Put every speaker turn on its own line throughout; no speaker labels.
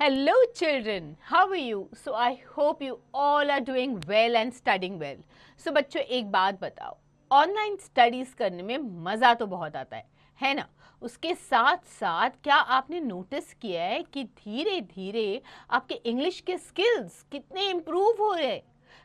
Hello children, how are you? So I hope you all are doing well and studying well. So बच्चों एक बात बताओ, online studies करने में मज़ा तो बहुत आता है ना? उसके साथ साथ क्या आपने नोटिस किया है कि धीरे धीरे आपके इंग्लिश के स्किल्स कितने इम्प्रूव हो रहे हैं?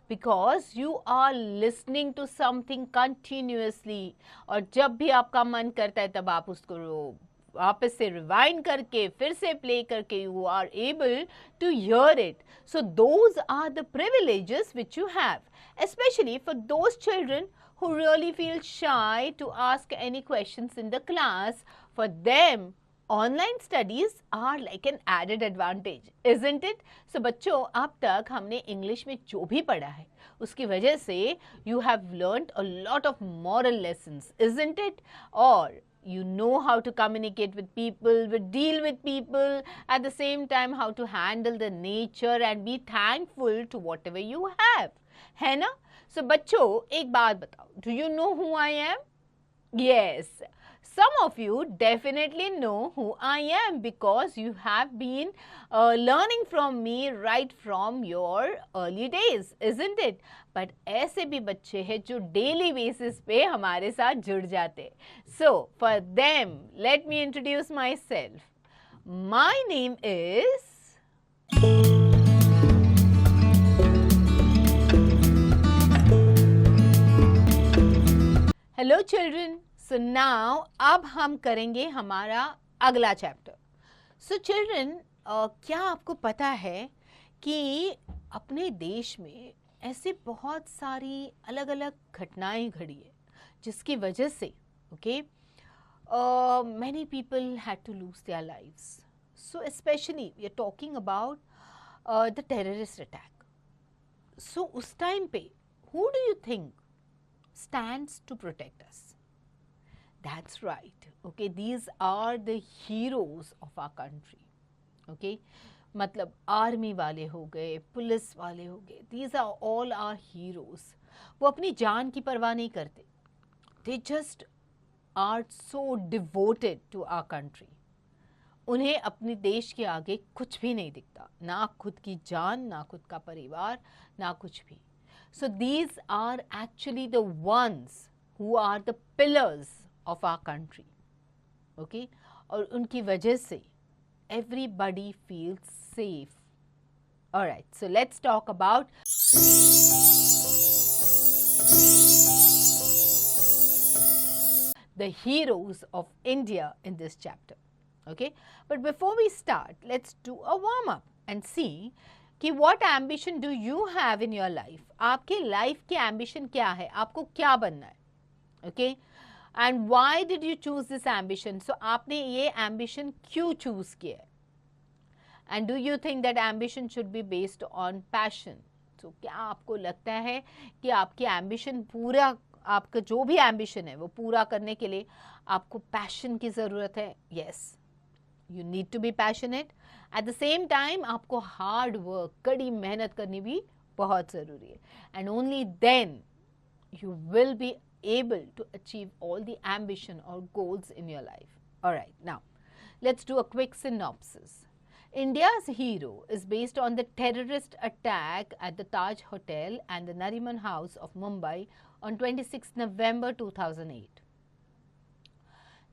Because you are listening to something continuously, और जब भी आपका मन करता है तब आप उसको वापस से रिवाइंड करके फिर से प्ले करके you are able to hear it. So those are the privileges which you have, especially for those children who really feel shy to ask any questions in the class. For them, online studies are like an added advantage, isn't it? So बच्चों, अब तक हमने English में जो भी पढ़ा है उसकी वजह से you have learned a lot of moral lessons, isn't it? और you know how to communicate with people, deal with people, at the same time how to handle the nature and be thankful to whatever you have. है ना? So बच्चों एक बात बताओ, do you know who I am? Yes, some of you definitely know who I am because you have been learning from me right from your early days, isn't it? But ऐसे भी बच्चे हैं जो daily basis पे हमारे साथ जुड़ जाते. So for them, let me introduce myself. My name is Hello children. So now अब हम करेंगे हमारा अगला चैप्टर. So children, क्या आपको पता है कि अपने देश में ऐसे बहुत सारी अलग अलग घटनाएं घड़ी है जिसकी वजह से many people had to lose their lives. So especially we are talking about the terrorist attack. So उस टाइम पे who do you think stands to protect us? That's right. Okay, these are the heroes of our country. Okay, मतलब army वाले हो गए, police वाले हो गए, these are all our heroes. वो अपनी जान की परवाह नहीं करते. They just are so devoted to our country. उन्हें अपने देश के आगे कुछ भी नहीं दिखता, ना खुद की जान, ना खुद का परिवार, ना कुछ भी. So these are actually the ones who are the pillars of our country. Okay? और उनकी वजह से everybody feels safe. Alright, so let's talk about the heroes of India in this chapter. Okay? But before we start, let's do a warm-up and see कि what ambition do you have in your life? आपके life की ambition क्या है? आपको क्या बनना है? Okay? And why did you choose this ambition? So आपने ये ambition क्यों choose किया है? And do you think that ambition should be based on passion? So क्या आपको लगता है कि आपकी ambition पूरा, आपका जो भी ambition है वो पूरा करने के लिए आपको passion की ज़रूरत है? Yes. You need to be passionate. At the same time, आपको hard work, कड़ी मेहनत करनी भी बहुत ज़रूरी है. And only then you will be able to achieve all the ambition or goals in your life. Alright, now let's do a quick synopsis. India's hero is based on the terrorist attack at the Taj Hotel and the Nariman House of Mumbai on 26 November 2008.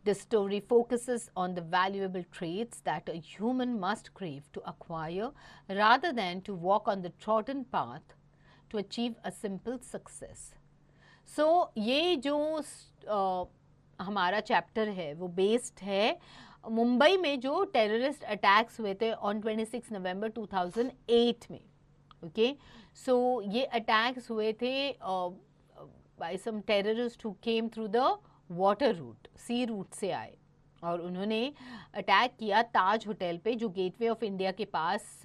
The story focuses on the valuable traits that a human must crave to acquire rather than to walk on the trodden path to achieve a simple success. So, ये जो हमारा chapter है वो based है मुंबई में जो terrorist attacks हुए थे ऑन 26 नवंबर 2008 में. ओके, सो ये अटैक्स हुए थे by some terrorist who came through the water route, sea route से आए, और उन्होंने अटैक किया ताज होटल पे जो गेटवे ऑफ इंडिया के पास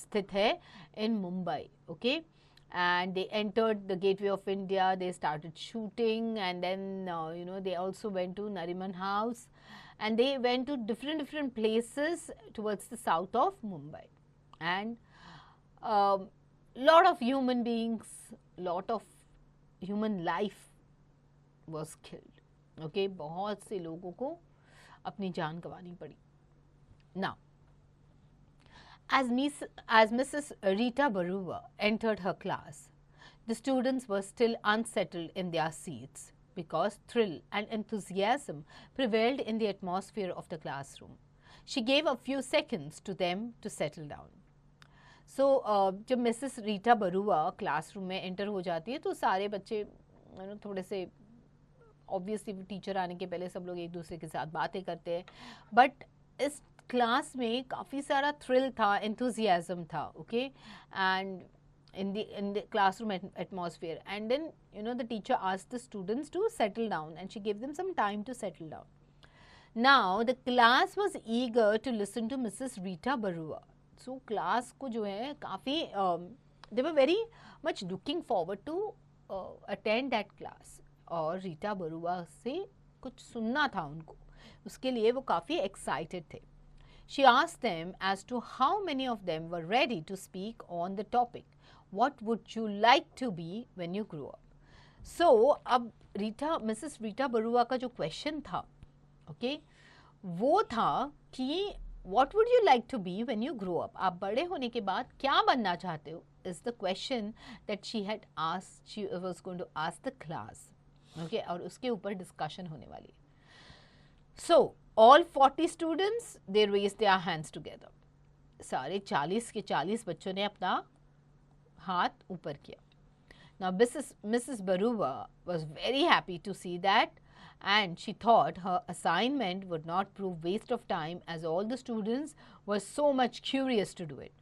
स्थित है in Mumbai. Okay, and they entered the gateway of India, they started shooting, and then they also went to Nariman House, and they went to different places towards the south of Mumbai, and lot of human beings, lot of human life was killed. Okay, बहुत से लोगों को अपनी जान गंवानी पड़ी. Now As Mrs. Rita Barua entered her class, the students were still unsettled in their seats because thrill and enthusiasm prevailed in the atmosphere of the classroom. She gave a few seconds to them to settle down. So, जब Mrs Rita Barua classroom में enter हो जाती है तो सारे बच्चे थोड़े से ऑब्वियसली टीचर आने के पहले सब लोग एक दूसरे के साथ बातें करते हैं, बट इस क्लास में काफ़ी सारा थ्रिल था, एंथुजियाज्म था, okay, and in the classroom atmosphere, and then the teacher asked the students to settle down and she gave them some time to settle down. Now the class was eager to listen to Mrs. Rita Barua. So class को जो है काफ़ी they were very much looking forward to attend that class, और रीटा बरुआ से कुछ सुनना था उनको, उसके लिए वो काफ़ी excited थे. She asked them as to how many of them were ready to speak on the topic, what would you like to be when you grow up? So अब मिसेस रीटा बरुआ का जो क्वेश्चन था, ओके, वो था कि what would you like to be when you grow up? आप बड़े होने के बाद क्या बनना चाहते हो? Is the question that she had asked. She was going to ask the class, okay, और उसके ऊपर डिस्कशन होने वाली. So all 40 students they raised their hands together. सारे 40 के 40 बच्चों ने अपना हाथ ऊपर किया. Now Mrs. Barua was very happy to see that, and she thought her assignment would not prove waste of time as all the students were so much curious to do it.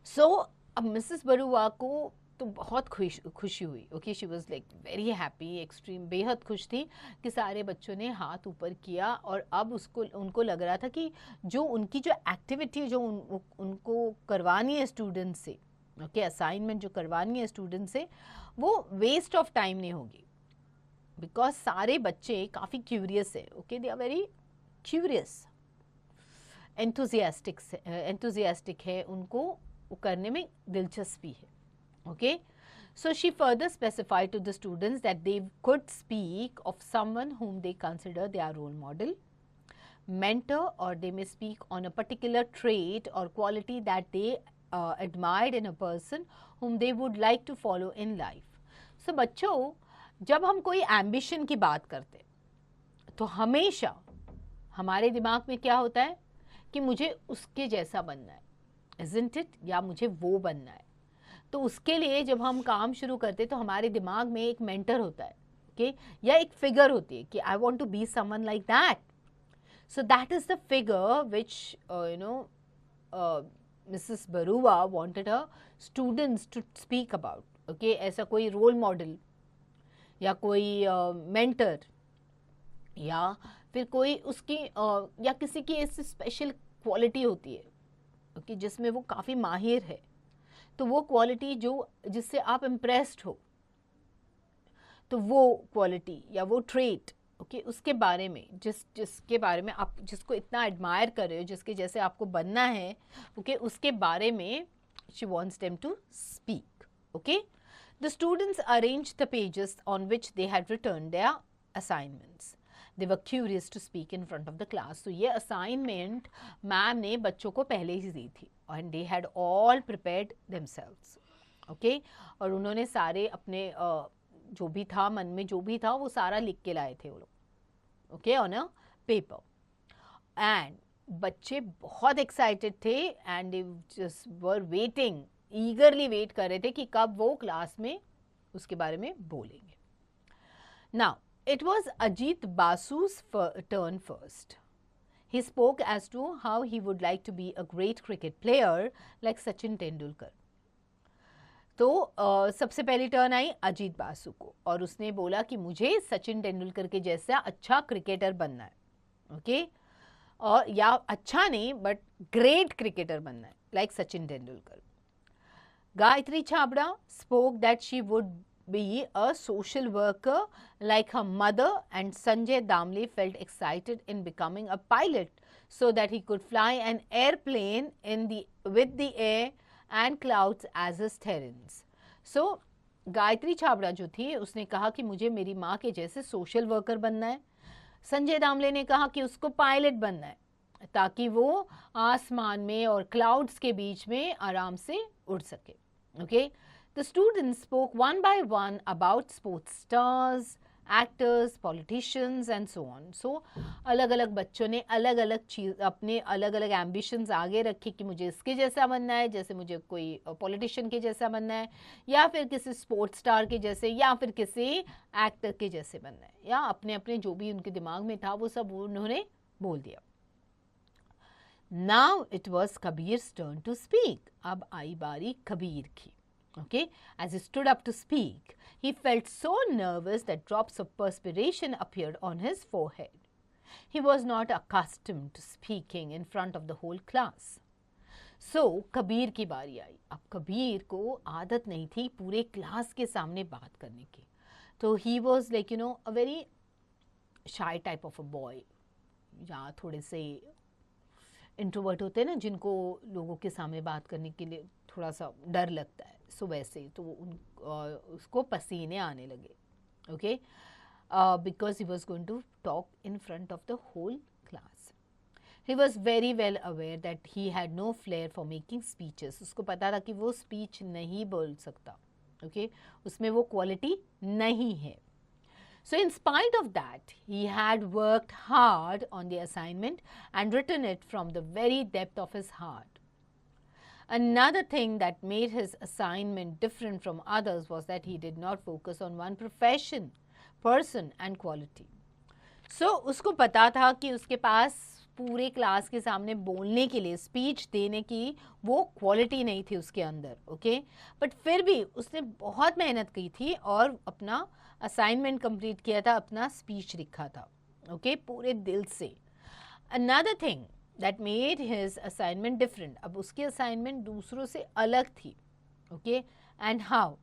So अब Mrs. Barua को तो बहुत खुशी हुई, okay, she was like very happy, extreme, बेहद खुश थी कि सारे बच्चों ने हाथ ऊपर किया, और अब उनको लग रहा था कि जो उनकी जो एक्टिविटी जो उनको करवानी है स्टूडेंट से, ओके, असाइनमेंट जो करवानी है स्टूडेंट से, वो वेस्ट ऑफ टाइम नहीं होगी, बिकॉज सारे बच्चे काफ़ी क्यूरियस है, okay, they are very curious, enthusiastic है, उनको वो करने में दिलचस्पी है. Okay, so she further specified to the students that they could speak of someone whom they consider their role model, mentor, or they may speak on a particular trait or quality that they admired in a person whom they would like to follow in life. So बच्चों, जब हम कोई ambition की बात करते तो हमेशा हमारे दिमाग में क्या होता है कि मुझे उसके जैसा बनना है, isn't it? या मुझे वो बनना है. तो उसके लिए जब हम काम शुरू करते तो हमारे दिमाग में एक मेंटर होता है, ओके, या एक फिगर होती है कि I want to be someone like that. So that is the figure which Mrs Barua wanted her students to speak about, okay. ऐसा कोई रोल मॉडल या कोई मेंटर या फिर कोई उसकी या किसी की ऐसी स्पेशल क्वालिटी होती है, ओके, जिसमें वो काफ़ी माहिर है, तो वो क्वालिटी जिससे आप इम्प्रेस्ड हो, तो वो क्वालिटी या वो ट्रेट, ओके, उसके बारे में जिसके बारे में आप जिसको इतना एडमायर कर रहे हो, जिसके जैसे आपको बनना है, ओके, उसके बारे में she wants them to speak, okay. The students arranged the pages on which they had written their assignments. They were curious to speak in front of the class. So ये असाइनमेंट मैम ने बच्चों को पहले ही दी थी, and they had all prepared themselves, okay. और उन्होंने सारे अपने जो भी था मन में जो भी था वो सारा लिख के लाए थे वो लोग, okay, on a paper. And बच्चे बहुत एक्साइटेड थे, and they just were waiting, eagerly wait कर रहे थे कि कब वो क्लास में उसके बारे में बोलेंगे. Now it was Ajit Basu's turn first. He spoke as to how he would like to be a great cricket player like Sachin Tendulkar. तो सबसे पहली टर्न आई अजीत बासु को, और उसने बोला कि मुझे सचिन तेंदुलकर के जैसा अच्छा क्रिकेटर बनना है, ओके, और या अच्छा नहीं बट ग्रेट क्रिकेटर बनना है like Sachin Tendulkar. Gayatri Chhabra spoke that she would be a social worker like her mother, and Sanjay Damle felt excited in becoming a pilot so that he could fly an airplane with the air and clouds as his terrains. So Gayatri Chhabra जो थी उसने कहा कि मुझे मेरी माँ के जैसे सोशल वर्कर बनना है. संजय दामले ने कहा कि उसको पायलट बनना है, ताकि वो आसमान में और क्लाउड्स के बीच में आराम से उड़ सके. Okay, the students spoke one by one about sports stars, actors, politicians and so on. So अलग अलग बच्चों ने अलग अलग चीज़, अपने अलग अलग एम्बिशंस आगे रखे कि मुझे इसके जैसा बनना है, जैसे मुझे कोई पॉलिटिशियन के जैसा बनना है, या फिर किसी स्पोर्ट्स स्टार के जैसे, या फिर किसी एक्टर के जैसे बनना है, या अपने अपने जो भी उनके दिमाग में था वो सब उन्होंने बोल दिया. Now it was Kabir's turn to speak. अब आई बारी कबीर की. Okay, as he stood up to speak, he felt so nervous that drops of perspiration appeared on his forehead. He was not accustomed to speaking in front of the whole class. So, Kabir की बारी आई. अब कबीर को आदत नहीं थी पूरे class के सामने बात करने की. तो he was like a very shy type of a boy. या थोड़े से इंट्रोवर्ट होते हैं ना, जिनको लोगों के सामने बात करने के लिए थोड़ा सा डर लगता है. सो वैसे तो उसको पसीने आने लगे. Okay, because he was going to talk in front of the whole class. He was very well aware that he had no flair for making speeches. उसको पता था कि वो स्पीच नहीं बोल सकता. ओके, उसमें वो क्वालिटी नहीं है. So in spite of that, he had worked hard on the assignment and written it from the very depth of his heart. Another thing that made his assignment different from others was that he did not focus on one profession, person and quality. So उसको पता था कि उसके पास पूरे class के सामने बोलने के लिए, स्पीच देने की वो क्वालिटी नहीं थी उसके अंदर. ओके, बट फिर भी उसने बहुत मेहनत की थी और अपना असाइनमेंट कंप्लीट किया था, अपना स्पीच लिखा था. ओके, पूरे दिल से. Another thing that made his assignment different, अब उसकी असाइनमेंट दूसरों से अलग थी. Okay, and how?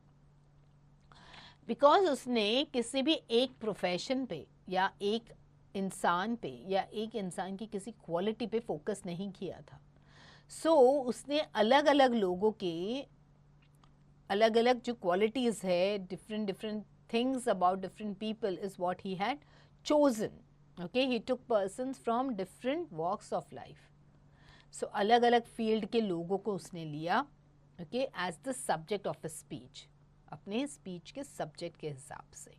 बिकॉज उसने किसी भी एक प्रोफेशन पे या एक इंसान पे या एक इंसान की किसी क्वालिटी पे फोकस नहीं किया था. सो उसने अलग अलग लोगों के अलग अलग जो क्वालिटीज है, different different things about different people is what he had chosen. Okay, he took persons from different walks of life. So अलग अलग field के लोगों को उसने लिया. Okay, as the subject of his speech, अपने speech के subject के हिसाब से.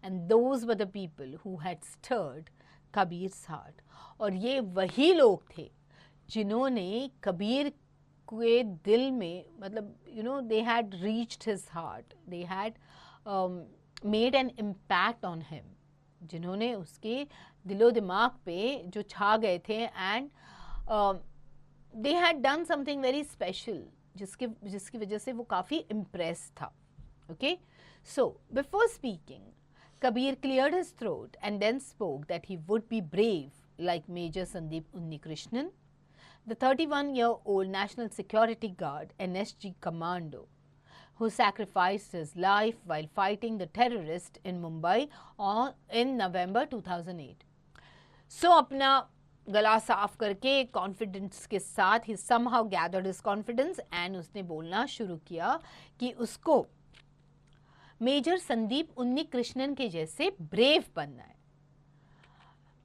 And those were the people who had stirred Kabir's heart. और ये वही लोग थे जिन्होंने कबीर के दिल में, मतलब they had reached his heart. They had made an impact on him, जिन्होंने उसके दिलो दिमाग पे जो छा गए थे. And they had done something very special, जिसकी वजह से वो काफ़ी impressed था. Okay, so before speaking, Kabir cleared his throat and then spoke that he would be brave like Major Sandeep Unnikrishnan, the 31-year-old National Security Guard NSG commando who sacrificed his life while fighting the terrorists in Mumbai in November 2008. So अपना गला साफ करके confidence के साथ he somehow gathered his confidence and उसने बोलना शुरू किया कि उसको मेजर संदीप उन्नीकृष्णन के जैसे ब्रेव बनना है.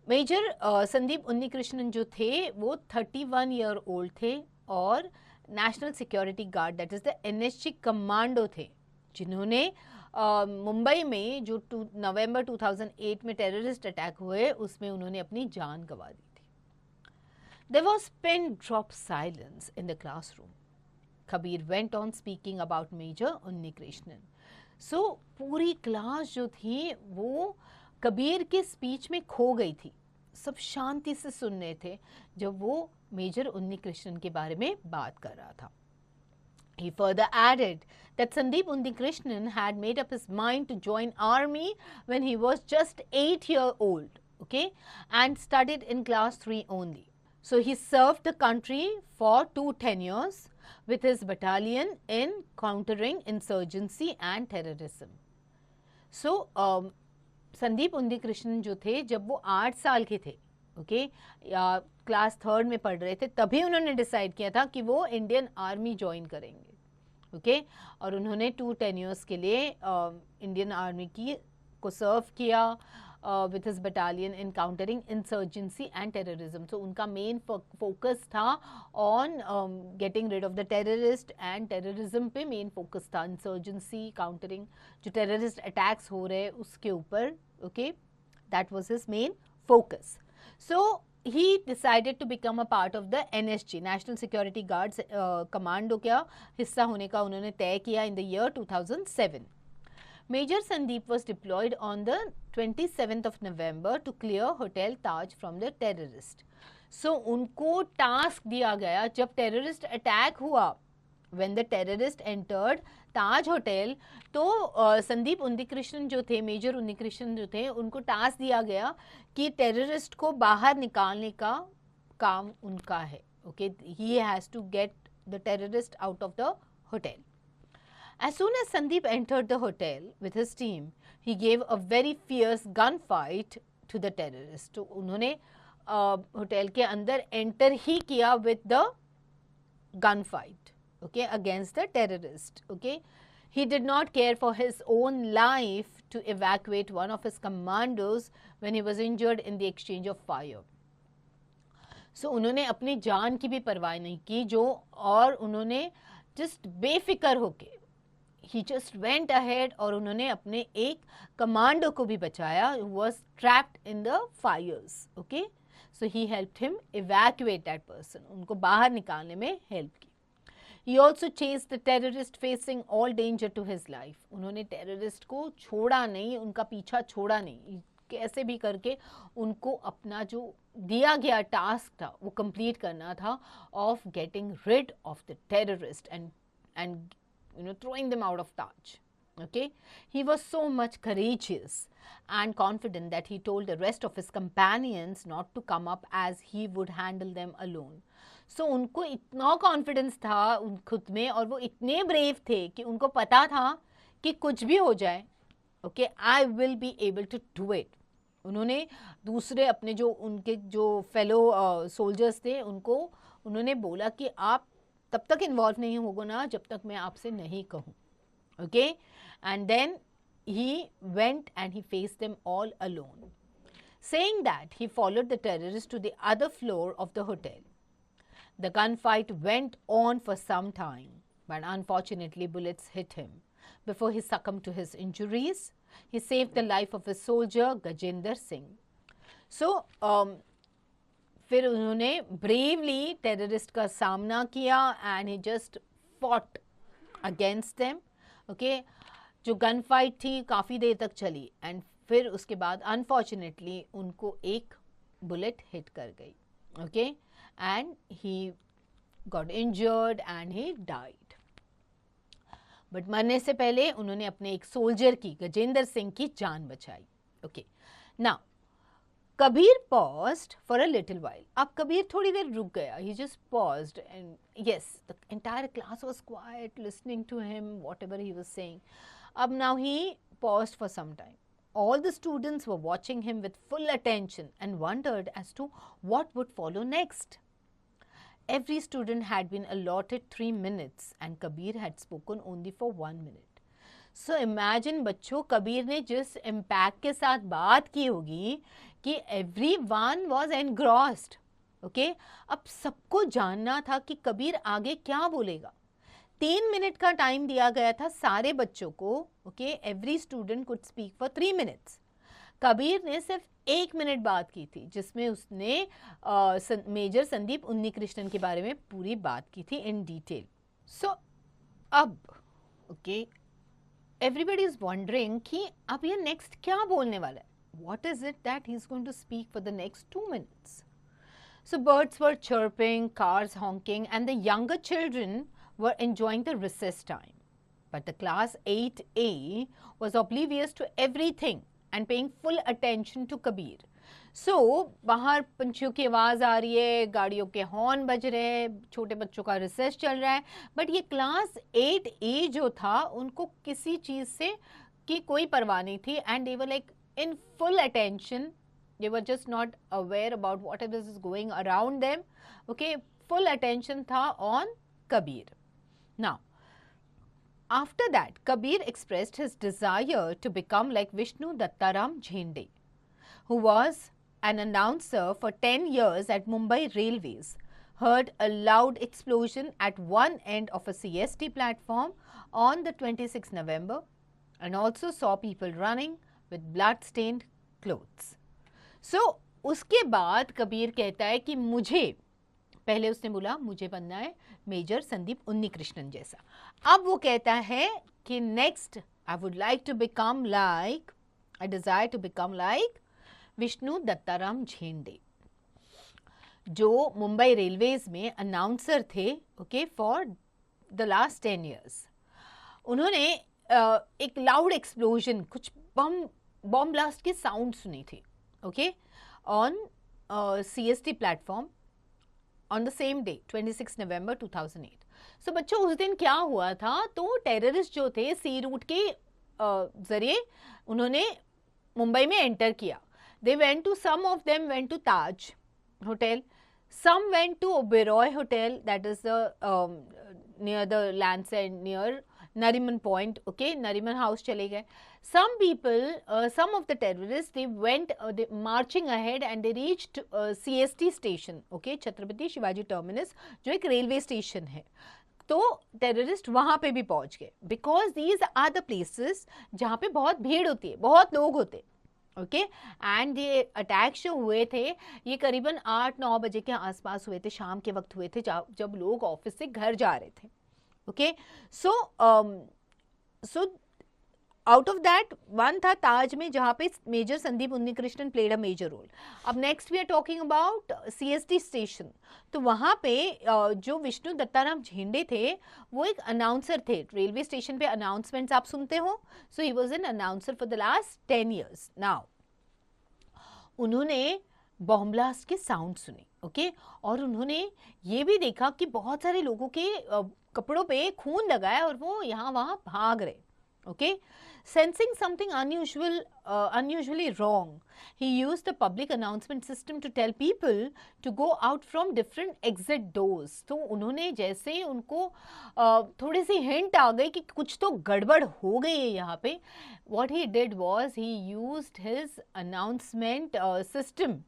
मेजर संदीप उन्नीकृष्णन जो थे वो 31 ईयर ओल्ड थे और national security guard, that is the NSG commando थे, जिन्होंने मुंबई में जो नवंबर 2008 में टेररिस्ट अटैक हुए उसमें उन्होंने अपनी जान गंवा दी थी. There was pin drop silence in the classroom. Kabir went on speaking about major Unnikrishnan. So पूरी क्लास जो थी वो कबीर के स्पीच में खो गई थी. सब शांति से सुन रहे थे जब वो मेजर उन्नीकृष्णन के बारे में बात कर रहा था. He further added that Sandeep Unnikrishnan had made up his mind to join army when he was just 8 years old, okay, and studied in class 3 only. So he served the country for 2 tenures with his battalion in countering insurgency and terrorism. So Sandeep Unnikrishnan जो थे जब वो 8 साल के थे, okay, या class 3 में पढ़ रहे थे, तभी उन्होंने डिसाइड किया था कि वो इंडियन आर्मी ज्वाइन करेंगे. ओके, और उन्होंने 2 टेन्योर्स के लिए इंडियन आर्मी की को सर्व किया with his battalion in countering insurgency and terrorism. So उनका main focus था on getting rid of the terrorist and terrorism पे main focus था, insurgency countering, जो terrorist attacks हो रहे उसके ऊपर, okay, that was his main focus. So he decided to become a part of the NSG, National Security Guards commando का हिस्सा होने का उन्होंने तय किया in the year 2007. Major Sandeep was deployed on the 27th of November to clear Hotel Taj from the terrorist. So उनको task दिया गया जब टेररिस्ट अटैक हुआ, when the terrorist entered Taj hotel, तो संदीप उन्नीकृष्णन जो थे, मेजर उन्नीकृष्णन जो थे, उनको टास्क दिया गया कि टेररिस्ट को बाहर निकालने का काम उनका है. Okay, he has to get the terrorist out of the hotel. As soon as Sandeep entered the hotel with his team, he gave a very fierce gunfight to the terrorists. तो उन्होंने hotel के अंदर enter ही किया with the gunfight, okay, against the terrorist. Okay, he did not care for his own life to evacuate one of his commandos when he was injured in the exchange of fire. So उन्होंने अपनी जान की भी परवाह नहीं की जो, और उन्होंने just बेफिक्र होके he just went ahead और उन्होंने अपने एक कमांडो को भी बचाया, who was trapped in the fires. Okay, so he helped him evacuate that person, उनको बाहर निकालने में help की. He also chased the terrorist facing all danger to his life. उन्होंने terrorist को छोड़ा नहीं, उनका पीछा छोड़ा नहीं, कैसे भी करके उनको अपना जो दिया गया टास्क था वो कंप्लीट करना था, of getting rid of the terrorist and throwing them out of Taj. Okay, he was so much courageous and confident that he told the rest of his companions not to come up as he would handle them alone. So उनको इतना confidence था खुद में, और वो इतने brave थे कि उनको पता था कि कुछ भी हो जाए, okay, I will be able to do it. उन्होंने दूसरे अपने जो उनके जो fellow soldiers थे उनको उन्होंने बोला कि आप तब तक इन्वॉल्व नहीं होगा ना जब तक मैं आपसे नहीं कहूँ. Okay, and then he went and he faced them all alone. Saying that, he followed the terrorists to the other floor of the hotel. The gunfight went on for some time, but unfortunately bullets hit him. Before he succumbed to his injuries, he saved the life of his soldier Gajendra Singh. So, फिर उन्होंने bravely terrorist का सामना किया and he just fought against them. Okay, जो gun fight थी काफ़ी देर तक चली and फिर उसके बाद unfortunately उनको एक बुलेट हिट कर गई. Okay, and he got injured and he died. But मरने से पहले उन्होंने अपने एक सोल्जर की, गजेंद्र सिंह की जान बचाई. Okay, now Kabir paused for a little while. अब कबीर थोड़ी देर रुक गया. He just paused and yes, the entire class was quiet listening to him, whatever he was saying. अब now he paused for some time. All the students were watching him with full attention and wondered as to what would follow next. Every student had been allotted 3 minutes and Kabir had spoken only for 1 minute. So imagine बच्चों, कबीर ने जिस impact के साथ बात की होगी कि everyone was engrossed. Okay? अब सबको जानना था कि कबीर आगे क्या बोलेगा. 3 मिनट का टाइम दिया गया था सारे बच्चों को. Okay? Every student could speak for 3 minutes. Kabir ने सिर्फ 1 मिनट बात की थी जिसमें उसने मेजर संदीप उन्नीकृष्णन के बारे में पूरी बात की थी इन डिटेल. सो अब ओके, everybody is wondering कि अब ये नेक्स्ट क्या बोलने वाला है. What is it that he's going to speak for the next 2 minutes? So birds were chirping, cars honking, and the younger children were enjoying the recess time. But the class 8A was oblivious to everything and paying full attention to Kabir. So बाहर पंछियों की आवाज़ आ रही है, गाड़ियों के horn बज रहे हैं, छोटे बच्चों का रिसेस चल रहा है, बट ये क्लास 8A जो था उनको किसी चीज़ से की कोई परवाह नहीं थी. And they were like in full attention. They were just not aware about whatever is going around them. Okay, full attention था on Kabir. Now, After that, Kabir expressed his desire to become like Vishnu Dattaram Jhende, who was an announcer for 10 years at Mumbai Railways, heard a loud explosion at one end of a CST platform on the 26th November and also saw people running with blood-stained clothes. So, उसके बाद कबीर कहता है कि मुझे, पहले उसने बोला मुझे बनना है मेजर संदीप उन्नीकृष्णन जैसा, अब वो कहता है कि next I would like to become like, I desire to become like Vishnu Dattaram Zende, जो मुंबई रेलवेज में अनाउंसर थे, okay, for the last 10 years. उन्होंने एक लाउड एक्सप्लोजन, कुछ बॉम्ब ब्लास्ट की साउंड सुनी थी, okay, on CST platform on the same day 26 November 2008. So बच्चों उस दिन क्या हुआ था, तो टेररिस्ट जो थे सी रूट के जरिए उन्होंने मुंबई में एंटर किया. They went to, some of them went to Taj hotel, some went to Oberoi Hotel, that is the near the Lands-End, near Nariman Point, okay, Nariman House चले गए. Some people, some of the terrorists, they went they marching ahead and they reached CST station, okay, Chhatrapati Shivaji terminus, जो एक railway station है. तो terrorist वहां पे भी पहुंच गए, because these are the places जहाँ पे बहुत भीड़ होती है, बहुत लोग होते हैं, ओके. एंड ये अटैक्स जो हुए थे ये करीबन 8-9 बजे के आसपास हुए थे, शाम के वक्त हुए थे, जब लोग ऑफिस से घर जा रहे थे, okay. So out of that one था ताज में, जहाँ पे major Sandeep Unnikrishnan played a major role. अब next we are talking about CST station. तो वहाँ पे जो विष्णु दत्ताराम झेंडे थे वो एक अनाउंसर थे. रेलवे स्टेशन पे अनाउंसमेंट्स आप सुनते हो, so he was an announcer for the last 10 years. Now उन्होंने बॉम्ब ब्लास्ट की साउंड सुनी, ओके, और उन्होंने ये भी देखा कि बहुत सारे लोगों के कपड़ों पे खून लगा है और वो यहाँ वहाँ भाग रहे, okay. Sensing something unusually wrong, he used the public announcement system to tell people to go out from different exit doors. तो उन्होंने जैसे उनको थोड़ी सी हिंट आ गई कि कुछ तो गड़बड़ हो गई है यहाँ पे, what he did was he used his announcement system,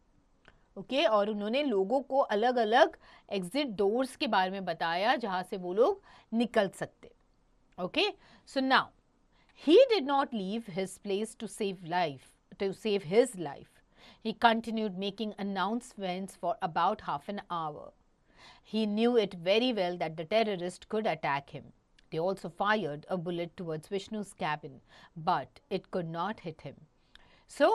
okay, और उन्होंने लोगों को अलग अलग exit doors के बारे में बताया जहाँ से वो लोग निकल सकते, okay. So now he did not leave his place to save his life. He continued making announcements for about half an hour. He knew it very well that the terrorist could attack him. They also fired a bullet towards Vishnu's cabin, but it could not hit him. So,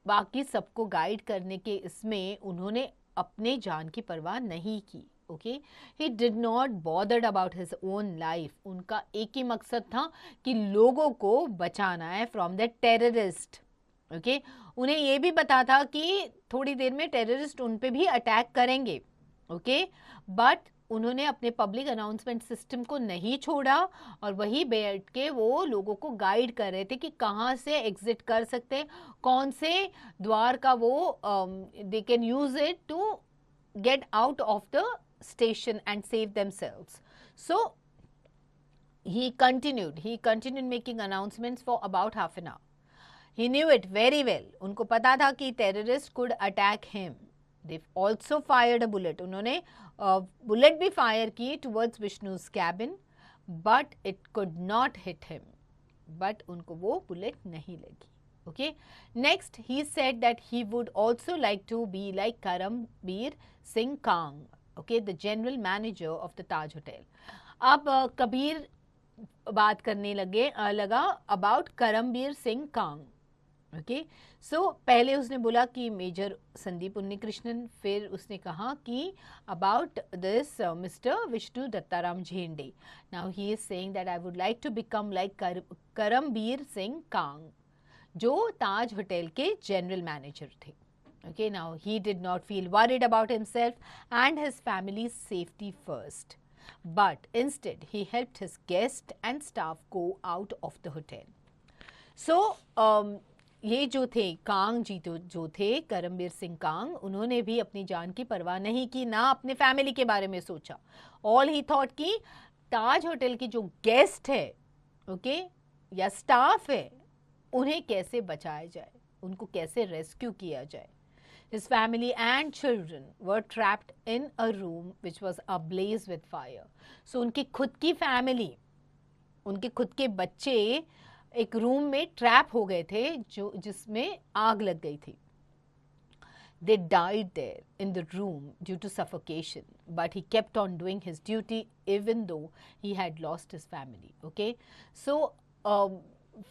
बाकी सबको guide करने के इसमें उन्होंने अपने जान की परवाह नहीं की, okay. He did not bothered about his own life. उनका एक ही मकसद था कि लोगों को बचाना है from the terrorist, okay. उन्हें ये भी पता था कि थोड़ी देर में टेररिस्ट उन पे भी अटैक करेंगे, okay. बट उन्होंने अपने पब्लिक अनाउंसमेंट सिस्टम को नहीं छोड़ा और वही बैठ के वो लोगों को गाइड कर रहे थे कि कहाँ से एग्जिट कर सकते हैं, कौन से द्वार का वो they can use it to get out of the station and save themselves. So he continued making announcements for about half an hour. He knew it very well. उनको पता था कि terrorists could attack him. They also fired a bullet. उन्होंने bullet भी fire की towards Vishnu's cabin, but it could not hit him. But उनको वो bullet नहीं लगी. Okay. Next, he said that he would also like to be like Karambir Singh Kang, okay, the general manager of the Taj Hotel. अब कबीर बात करने लगा about Karambir Singh Kang, okay. So पहले उसने बोला कि मेजर संदीप उन्नीकृष्णन, फिर उसने कहा कि about this Mr. Vishnu Dattaram Jhende. Now he is saying that I would like to become like Karambir Singh Kang, जो ताज होटल के जनरल मैनेजर थे, okay. Now he did not feel worried about himself and his family's safety first, but instead he helped his guests and staff go out of the hotel. So ये जो थे Kong जी, तो जो थे Karambir Singh Kong, उन्होंने भी अपनी जान की परवाह नहीं की, ना अपने फैमिली के बारे में सोचा. ऑल ही थॉट कि ताज होटल की जो गेस्ट है, ओके, या स्टाफ है, उन्हें कैसे बचाया जाए, उनको कैसे रेस्क्यू किया जाए. His family and children were trapped in a room which was ablaze with fire. So उनकी खुद की फैमिली, उनके खुद के बच्चे एक रूम में ट्रैप हो गए थे जिसमें आग लग गई थी. They died there in the room due to suffocation, but he kept on doing his duty even though he had lost his family. Okay, so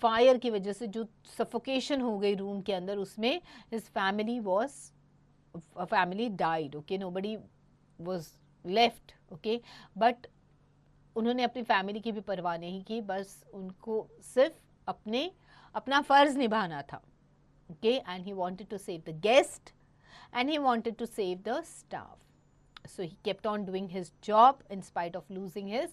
fire की वजह से जो सफोकेशन हो गई रूम के अंदर, उसमें his family died. Okay, nobody was left. Okay, but उन्होंने अपनी फैमिली की भी परवाह नहीं की, बस उनको सिर्फ अपना फर्ज निभाना था. Okay, and he wanted to save the guest and he wanted to save the staff. So he kept on doing his job in spite of losing his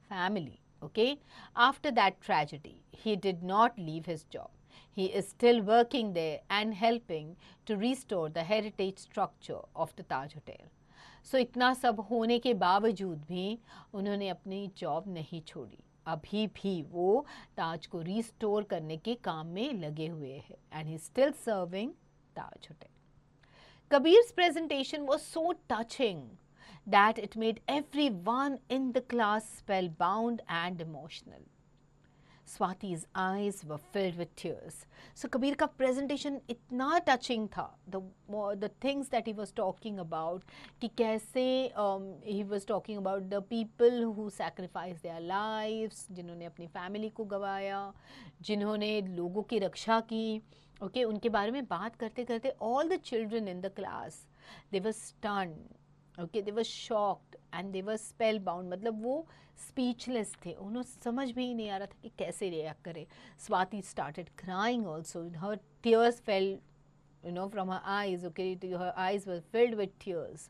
family. Okay, after that tragedy, he did not leave his job. He is still working there and helping to restore the heritage structure of the Taj Hotel. So इतना सब होने के बावजूद भी उन्होंने अपनी job नहीं छोड़ी. अभी भी वो ताज को रिस्टोर करने के काम में लगे हुए हैं. And he is still serving Taj Hotel. Kabir's presentation was so touching that it made everyone in the class spellbound and emotional. Swati's eyes were filled with tears. So Kabir ka presentation itna touching tha. The things that he was talking about, कि कैसे he was talking about the people who sacrificed their lives, जिन्होंने अपनी family को गवाया, जिन्होंने लोगों की रक्षा की. Okay, उनके बारे में बात करते करते all the children in the class, they were stunned. Okay, they were shocked and they were spellbound. मतलब वो speechless थे, उन्हें समझ भी नहीं आ रहा था कि कैसे react करे. Swati started crying also. Her tears fell, from her eyes. Okay, her eyes were filled with tears.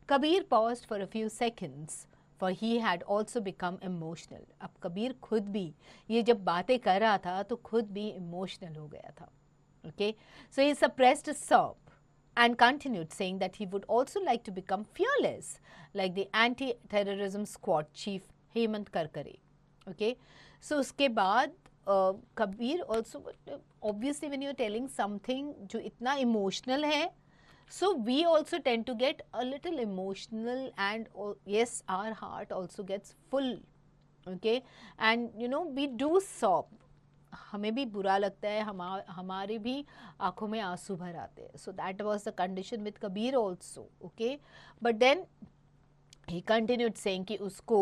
Kabir paused for a few seconds, for he had also become emotional. अब कबीर खुद भी ये जब बातें कर रहा था तो खुद भी emotional हो गया था. Okay, so he suppressed a sob and continued saying that he would also like to become fearless like the anti-terrorism squad chief Hemant Karkare. Okay, so उसके बाद Kabir also, obviously when you are telling something जो इतना emotional है, so we also tend to get a little emotional and yes, our heart also gets full. Okay, and we do sob. हमें भी बुरा लगता है, हमारे भी आँखों में आंसू भर आते हैं. So that was the condition with Kabir also. Okay, but then he continued saying कि उसको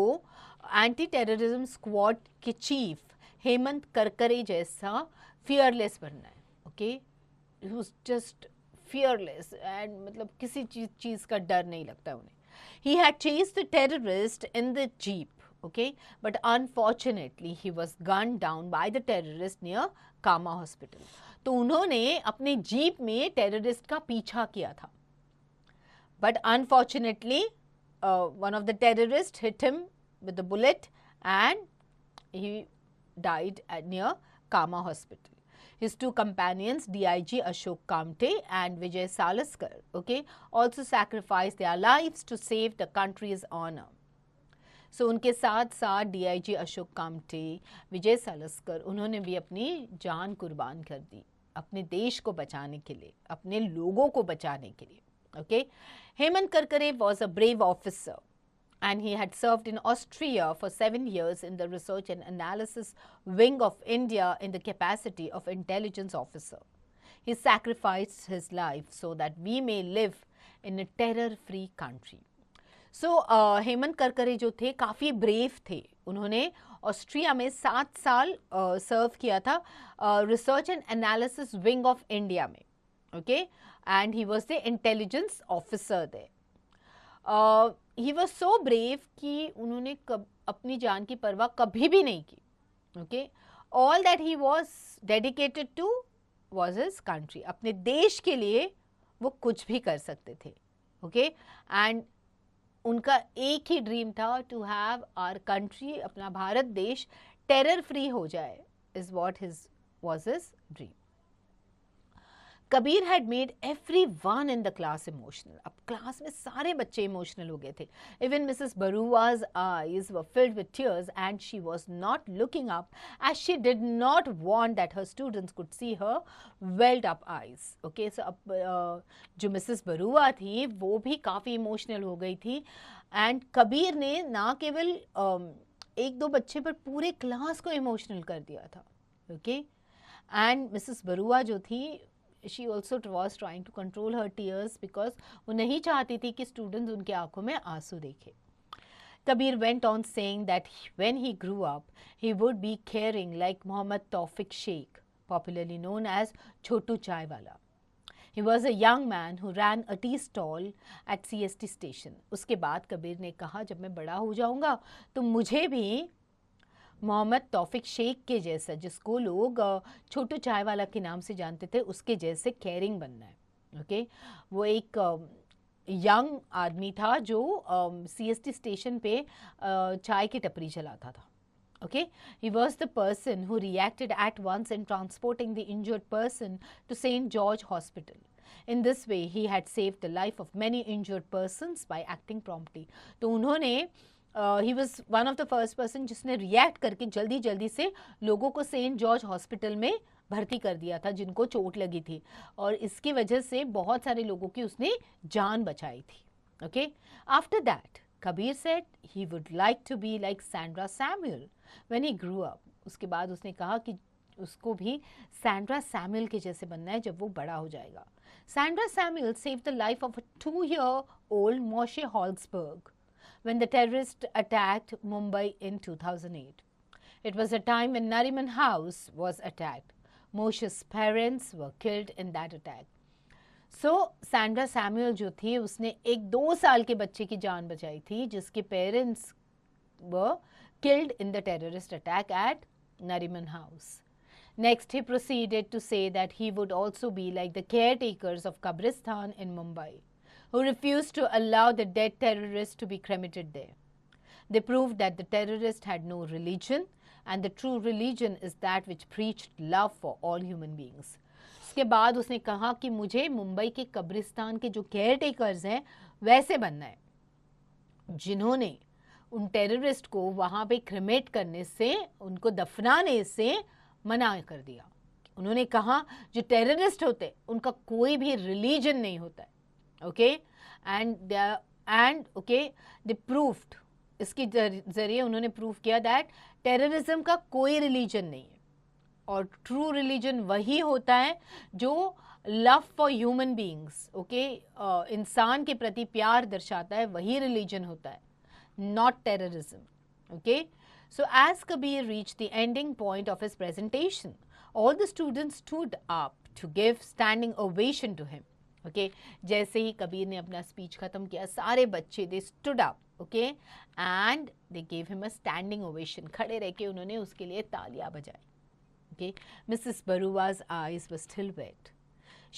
एंटी टेररिज्म स्क्वाड के चीफ हेमंत करकरे जैसा fearless बनना है. Okay, he was just fearless and मतलब किसी चीज़ का डर नहीं लगता उन्हें. He had chased the terrorist in the jeep. Okay, but unfortunately he was gunned down by the terrorist near Kama Hospital. तो उन्होंने अपने जीप में टेररिस्ट का पीछा किया था. But unfortunately one of the terrorists hit him with a bullet and he died near Kama Hospital. His two companions, DIG Ashok Kamte and Vijay Salaskar, okay, also sacrificed their lives to save the country's honor. So उनके साथ साथ DIG Ashok Kamte, विजय सालस्कर, उन्होंने भी अपनी जान कुर्बान कर दी अपने देश को बचाने के लिए, अपने लोगों को बचाने के लिए. Okay, Hemant Karkare was a brave officer and he had served in Austria for 7 years in the research and analysis wing of India in the capacity of intelligence officer. He sacrificed his life so that we may live in a terror-free country. सो हेमंत करकरे जो थे काफ़ी brave थे. उन्होंने Austria में 7 साल serve किया था research and analysis wing of India में. Okay, and he was the intelligence officer there. He was so brave कि उन्होंने अपनी जान की परवाह कभी भी नहीं की. Okay, all that he was dedicated to was his country. अपने देश के लिए वो कुछ भी कर सकते थे. ओके, एंड उनका एक ही ड्रीम था टू हैव आवर कंट्री, अपना भारत देश टेरर फ्री हो जाए, is what was his dream. Kabir had made everyone in the class emotional. अब क्लास में सारे बच्चे इमोशनल हो गए थे. Even Mrs. Barua's eyes were filled with tears and she was not looking up as she did not want that her students could see her welled up eyes. Okay, so अब जो Mrs. Barua थी वो भी काफ़ी emotional हो गई थी. And Kabir ने ना केवल एक दो बच्चे पर पूरे क्लास को इमोशनल कर दिया था. ओके, एंड मिसेस बरुआ जो थी she also was trying to control her tears because वो नहीं चाहती थी कि स्टूडेंट्स उनके आंखों में आंसू देखे. Kabir went on saying that when he grew up, he would be caring like Mohammad Tawfiq Sheikh, popularly known as Chotu Chai Wala. He was a young man who ran a tea stall at CST station. उसके बाद कबीर ने कहा जब मैं बड़ा हो जाऊंगा तो मुझे भी मोहम्मद तौफिक शेख के जैसा, जिसको लोग छोटू चाय वाला के नाम से जानते थे, उसके जैसे केयरिंग बनना है. ओके, वो एक यंग आदमी था जो CST स्टेशन पे चाय की टपरी चलाता था. Okay, he was the person who reacted at once in transporting the injured person to St. George Hospital. In this way, he had saved the life of many injured persons by acting promptly. तो उन्होंने he was one of the first person जिसने react करके जल्दी जल्दी से लोगों को Saint George hospital में भर्ती कर दिया था जिनको चोट लगी थी, और इसकी वजह से बहुत सारे लोगों की उसने जान बचाई थी. Okay, after that, Kabir said he would like to be like Sandra Samuel when he grew up. उसके बाद उसने कहा कि उसको भी सैंड्रा सैमुअल के जैसे बनना है जब वो बड़ा हो जाएगा. Sandra Samuel saved the life of a 2-year-old Moshe Holzberg when the terrorists attacked Mumbai in 2008. It was a time when Nariman House was attacked. Moshe's parents were killed in that attack. So Sandra Samuel जो थी उसने एक 2 साल के बच्चे की जान बचाई थी जिसके parents were killed in the terrorist attack at Nariman House. Next, he proceeded to say that he would also be like the caretakers of Kabristan in Mumbai, who refused to allow the dead terrorists to be cremated there. They proved that the terrorists had no religion, and the true religion is that which preached love for all human beings. उसके बाद उसने कहा कि मुझे मुंबई के कब्रिस्तान के जो केयर टेकर्स हैं वैसे बनना है, जिन्होंने उन टेररिस्ट को वहाँ पे क्रिमेट करने से, उनको दफनाने से मना कर दिया. उन्होंने कहा जो टेररिस्ट होते उनका कोई भी रिलीजन नहीं होता है. Okay, and okay they proved, इसके जरिए उन्होंने प्रूव किया दैट टेररिज्म का कोई रिलीजन नहीं है, और ट्रू रिलीजन वही होता है जो love for human beings, okay, इंसान के प्रति प्यार दर्शाता है, वही रिलीजन होता है, not terrorism. Okay, so as Kabir reached the ending point of his presentation, all the students stood up to give standing ovation to him. Okay, जैसे ही कबीर ने अपना स्पीच खत्म किया सारे बच्चे they stood up, okay, and they gave him a standing ovation. खड़े रह के उन्होंने उसके लिए तालियां बजाई. Okay, Mrs. Barua's eyes were still wet.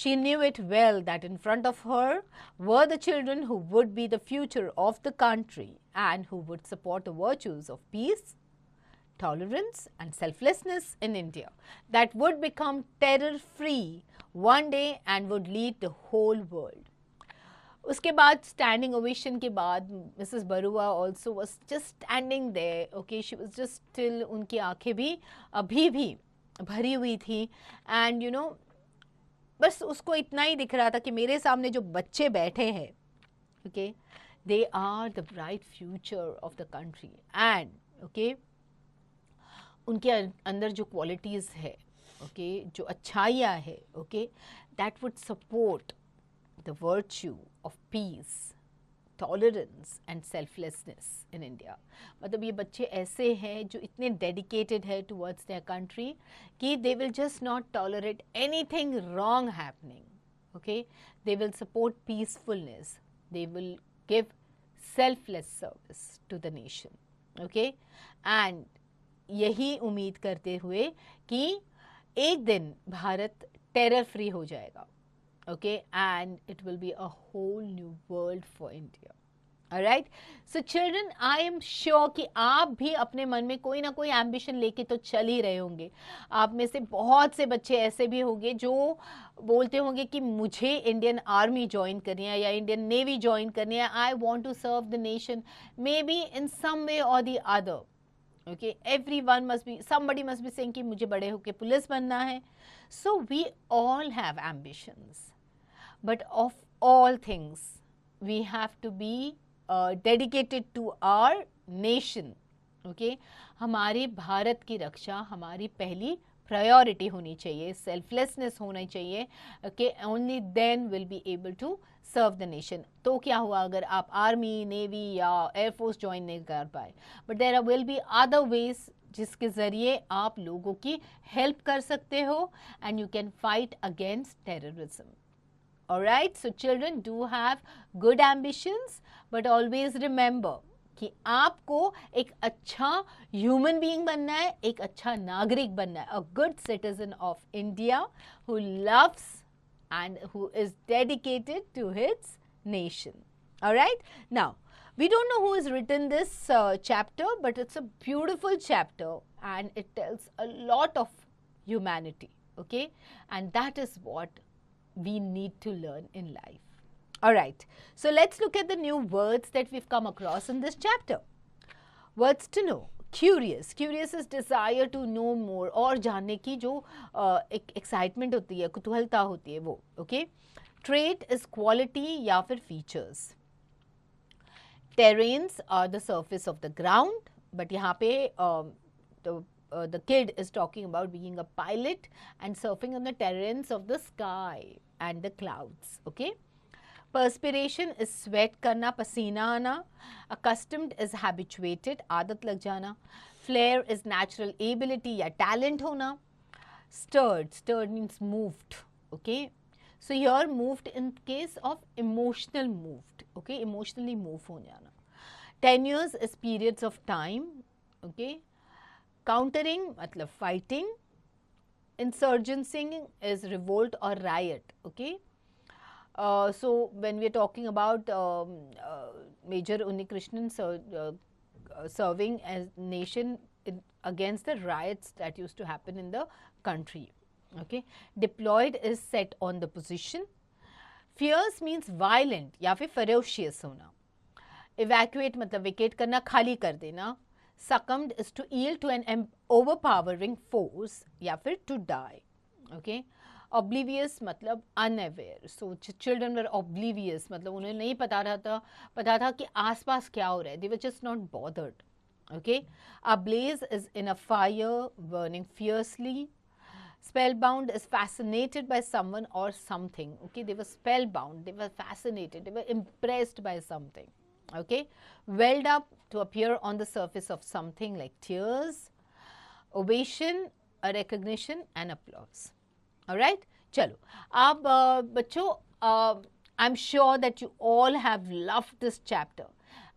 She knew it well that in front of her were the children who would be the future of the country and who would support the virtues of peace, tolerance and selflessness in India that would become terror-free one day and would lead the whole world. उसके बाद standing ovation के बाद Mrs. Barua also was just standing there. Okay, she was just still, उनकी आंखें भी अभी भी भरी हुई थी, and you know, बस उसको इतना ही दिख रहा था कि मेरे सामने जो बच्चे बैठे हैं, okay, they are the bright future of the country, and okay उनके अंदर जो क्वालिटीज़ है, ओके, जो अच्छाइयाँ है, okay, that would support the virtue of peace, tolerance and selflessness in India. मतलब ये बच्चे ऐसे हैं जो इतने डेडिकेटेड है टुवर्ड्स देयर कंट्री कि they will just not tolerate anything wrong happening. Okay, they will support peacefulness, they will give selfless service to the nation. Okay, and यही उम्मीद करते हुए कि एक दिन भारत टेरर फ्री हो जाएगा. Okay, and it will be a whole new world for India. Alright, so children, I am sure कि आप भी अपने मन में कोई ना कोई एम्बिशन लेके तो चल ही रहे होंगे. आप में से बहुत से बच्चे ऐसे भी होंगे जो बोलते होंगे कि मुझे इंडियन आर्मी ज्वाइन करनी है या इंडियन नेवी ज्वाइन करनी है. I want to serve the nation, may be in some way or the other. Okay, everyone must be, somebody must be saying कि मुझे बड़े होके पुलिस बनना है. So we all have ambitions, but of all things we have to be dedicated to our nation. Okay, हमारे भारत की रक्षा हमारी पहली प्रायोरिटी होनी चाहिए, सेल्फलेसनेस होना चाहिए. Okay, only then will be able to serve the nation. तो क्या हुआ अगर आप आर्मी, नेवी या एयरफोर्स ज्वाइन नहीं कर पाए, but there will be other ways जिसके ज़रिए आप लोगों की हेल्प कर सकते हो and you can fight against terrorism. Alright, so children do have good ambitions, but always remember कि आपको एक अच्छा ह्यूमन बीइंग बनना है, एक अच्छा नागरिक बनना है, a good citizen of India who loves and who is dedicated to his nation. Alright, now we don't know who has written this chapter, but it's a beautiful chapter and it tells a lot of humanity. Okay, and that is what we need to learn in life. Alright, so let's look at the new words that we've come across in this chapter. Words to know. Curious. Curious is desire to know more. और जानने की जो एक excitement होती है, कुतूहलता होती है वो. Okay. Trait is quality या फिर features. Terrains are the surface of the ground. But यहाँ पे the kid is talking about being a pilot and surfing on the terrains of the sky and the clouds. Okay. Perspiration is sweat करना, पसीना आना. Accustomed is habituated, आदत लग जाना. Flair is natural ability या talent होना. Stirred, stirred means moved. Okay. So here moved in case of emotional moved. Okay, emotionally move हो जाना. Tenures is periods of time. Okay. Countering मतलब fighting. Insurgency is revolt or riot. Okay. So when we are talking about Major Unnikrishnan serving as nation against the riots that used to happen in the country. Okay. Deployed is set on the position. Fierce means violent या फिर ferocious होना. Evacuate मतलब vacate करना, खाली कर देना. Succumbed is to yield to an overpowering force या फिर to die. Okay. Oblivious मतलब unaware. So children were oblivious मतलब उन्हें नहीं पता था कि आसपास क्या हो रहा है. They were just not bothered. Okay. Ablaze is in a fire, burning fiercely. Spellbound is fascinated by someone or something. Okay. They were spellbound. They were fascinated. They were impressed by something. Okay. Welled up to appear on the surface of something like tears, ovation, a recognition and applause. Alright, चलो अब बच्चों I'm sure that you all have loved this chapter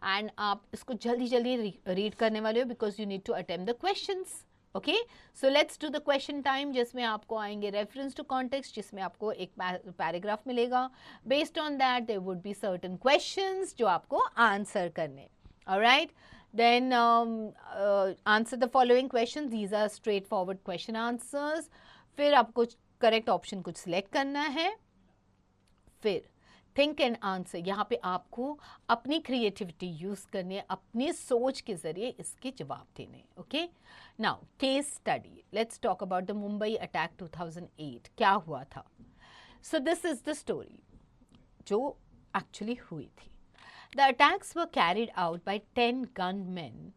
and आप इसको जल्दी read करने वाले हो because you need to attempt the questions. Okay, so let's do the question time जिसमें आपको आएंगे reference to context जिसमें आपको एक paragraph मिलेगा. Based on that there would be certain questions जो आपको answer करने. Alright, then answer the following questions. These are straightforward question answers. फिर आपको करेक्ट ऑप्शन कुछ सिलेक्ट करना है. फिर थिंक एंड आंसर, यहाँ पे आपको अपनी क्रिएटिविटी यूज करनी है, अपनी सोच के जरिए इसके जवाब देने. Okay, now case study. Let's talk about the Mumbai attack 2008. क्या हुआ था? So this is the story जो एक्चुअली हुई थी. The attacks were carried out by 10 gunmen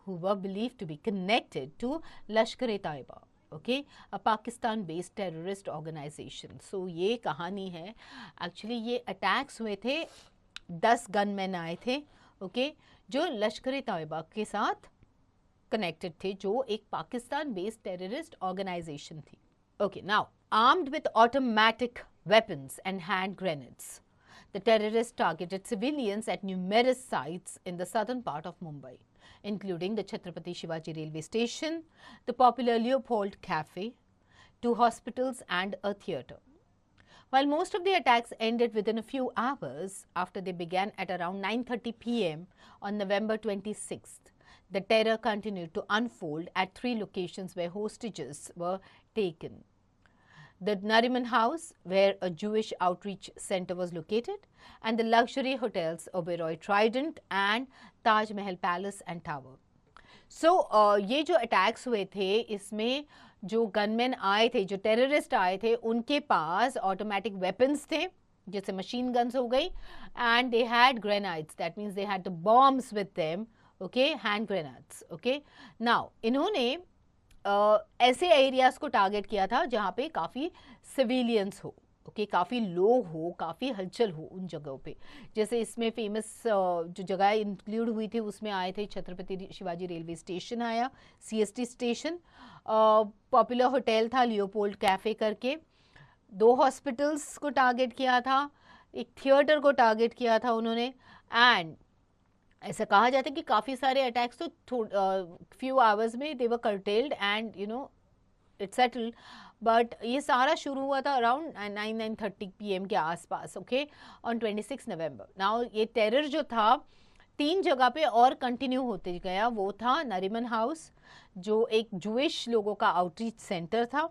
who were believed to be connected to Lashkar-e-Taiba. Okay, a Pakistan based terrorist organisation. सो ये कहानी है. एक्चुअली ये अटैक्स हुए थे, 10 गनमैन आए थे. ओके, जो लश्कर-ए-तैयबा के साथ कनेक्टेड थे, जो एक पाकिस्तान बेस्ड टेररिस्ट ऑर्गेनाइजेशन थी. Okay, now armed with automatic weapons and hand grenades, the terrorists targeted civilians at numerous sites in the southern part of Mumbai, including the Chhatrapati Shivaji railway station, the popular Leopold Cafe, 2 hospitals and a theatre. While most of the attacks ended within a few hours after they began at around 9:30 p.m. on November 26th, the terror continued to unfold at 3 locations where hostages were taken. The Nariman House, where a Jewish outreach center was located, and the luxury hotels Oberoi Trident and Taj Mahal Palace and Tower. So, ये जो attacks हुए थे इसमें जो gunman आए थे, जो terrorist आए थे, उनके पास ऑटोमेटिक वेपन्स थे जैसे मशीन गन्स हो गई, and they had grenades, that means they had the bombs with them, okay, hand grenades, okay. Now इन्होंने ऐसे एरियाज को टारगेट किया था जहाँ पे काफ़ी सिविलियंस हो, ओके, काफ़ी लोग हो, काफ़ी हलचल हो उन जगहों पे. जैसे इसमें फेमस जो जगह इंक्लूड हुई थी उसमें आए थे छत्रपति शिवाजी रेलवे स्टेशन आया, CST स्टेशन, पॉपुलर होटल था लियोपोल्ड कैफ़े करके, 2 हॉस्पिटल्स को टारगेट किया था, एक थिएटर को टारगेट किया था उन्होंने, एंड ऐसा कहा जाता है कि काफ़ी सारे अटैक्स तो फ्यू आवर्स में they were curtailed and you know it settled. But ये सारा शुरू हुआ था अराउंड 9:30 PM के आसपास, ओके, ऑन 26 नवंबर. नाउ ये टेरर जो था 3 जगह पे और कंटिन्यू होते गया. वो था नरीमन हाउस जो एक जूइश लोगों का आउटरीच सेंटर था,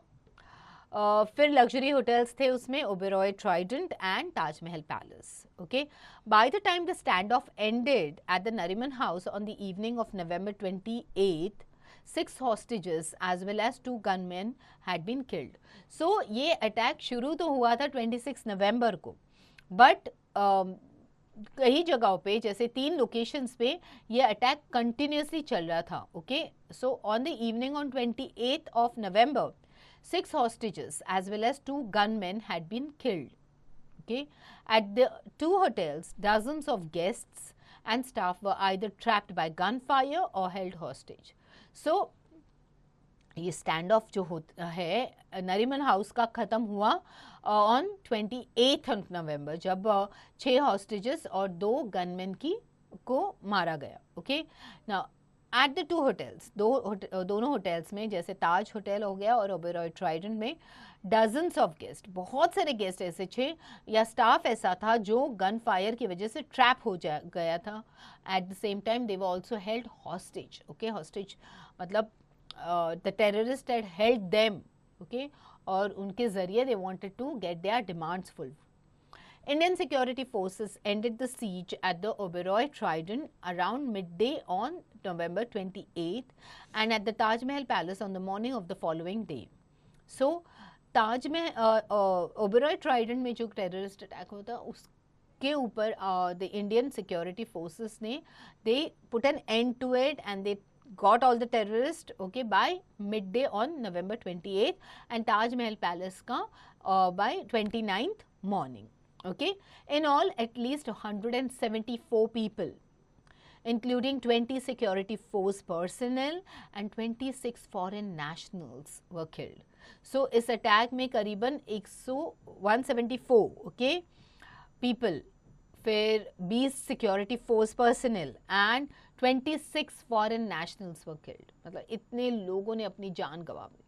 फिर लग्जरी होटल्स थे उसमें Oberoi Trident and Taj Mahal palace, okay. By the time the stand of ended at the Nariman house on the evening of November 28th, 6 hostages as well as 2 gunmen had been killed. So ये attack शुरू तो हुआ था 26 नवंबर को, but कई जगहों पे जैसे 3 लोकेशंस पे ये अटैक कंटिन्यूसली चल रहा था, okay. So on the evening on 28th of November, 6 hostages as well as 2 gunmen had been killed, okay. At the 2 hotels, dozens of guests and staff were either trapped by gunfire or held hostage. So ये stand of जो है Nariman house का ख़त्म हुआ on 28 नवंबर जब 6 hostages और 2 gunman को मारा गया, okay. Now at the 2 hotels, दोनों होटल्स में जैसे ताज होटल हो गया और ओबेरॉय ट्राइडेंट में डजन्स ऑफ गेस्ट, बहुत सारे गेस्ट ऐसे थे या स्टाफ ऐसा था जो गन फायर की वजह से ट्रैप हो गया था. At the same time they were also held hostage, okay. Hostage मतलब the terrorists had held them, okay, और उनके जरिए they wanted to get their demands full. Indian security forces ended the siege at the Oberoi Trident around midday on November 28th and at the Taj Mahal Palace on the morning of the following day. So ताज में Oberoi Trident में जो terrorist attack होता उसके ऊपर the Indian security forces ने they put an end to it and they got all the terrorists, okay, by midday on November 28th and Taj Mahal Palace ka by 29th morning, okay. In all, at least 174 people, including 20 security force personnel and 26 foreign nationals were killed. So इस attack में करीबन 174, okay, people, फिर 20 security force personnel and 26 foreign nationals were killed. मतलब इतने लोगों ने अपनी जान गंवा दी.